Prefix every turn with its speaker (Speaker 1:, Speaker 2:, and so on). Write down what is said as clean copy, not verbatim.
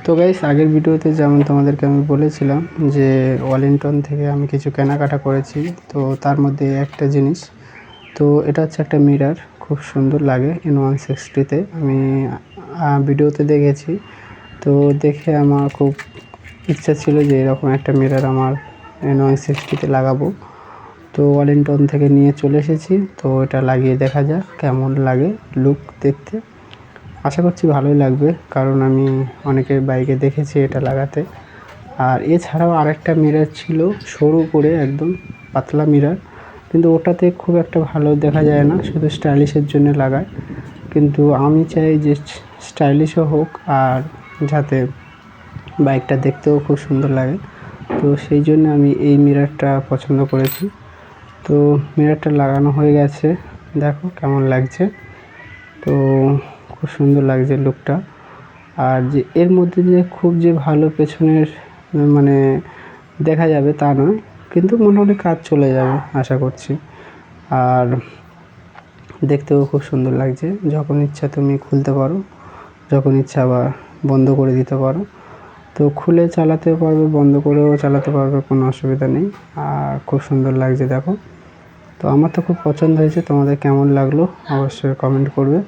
Speaker 1: তো গাইস, আগের ভিডিওতে যেমন তোমাদেরকে আমি বলেছিলাম যে ওয়ালিংটন থেকে আমি কিছু কেনাকাটা করেছি। তো তার মধ্যে একটা জিনিস, তো এটা হচ্ছে একটা মিরর, খুব সুন্দর লাগে N160-তে। আমি ভিডিওতে দেখেছি, তো দেখে আমার খুব ইচ্ছা ছিল যে এরকম একটা মিরর আমার N160-তে লাগাবো। তো ওয়ালিংটন থেকে নিয়ে চলে এসেছি। তো এটা লাগিয়ে দেখা যাক কেমন লাগে লুক দেখতে। আশা করছি ভালোই লাগবে, কারণ আমি অনেকের বাইকে দেখেছি এটা লাগাতে। আর এছাড়াও আরেকটা মিরর ছিল, সরু করে একদম পাতলা মিরর, কিন্তু ওটাতে খুব একটা ভালো দেখা যায় না, শুধু স্টাইলিশের জন্য লাগায়। কিন্তু আমি চাই যে স্টাইলিশও হোক আর যাতে বাইকটা দেখতেও খুব সুন্দর লাগে। তো সেই জন্য আমি এই মিররটা পছন্দ করেছি। তো মিররটা লাগানো হয়ে গেছে, দেখো কেমন লাগছে। তো খুব সুন্দর লাগছে লুকটা। আর যে এর মধ্যে যে খুব যে ভালো পেছনের মানে দেখা যাবে তা নয়, কিন্তু মোটামুটি কাজ চলে যাবে আশা করছি। আর দেখতেও খুব সুন্দর লাগছে। যখন ইচ্ছা তুমি খুলতে পারো, যখন ইচ্ছা আবার বন্ধ করে দিতে পারো। তো খুলে চালাতেও পারবে, বন্ধ করেও চালাতে পারবে, কোনো অসুবিধা নেই। আর খুব সুন্দর লাগছে দেখো। তো আমার তো খুব পছন্দ হয়েছে, তোমাদের কেমন লাগলো অবশ্যই কমেন্ট করবে।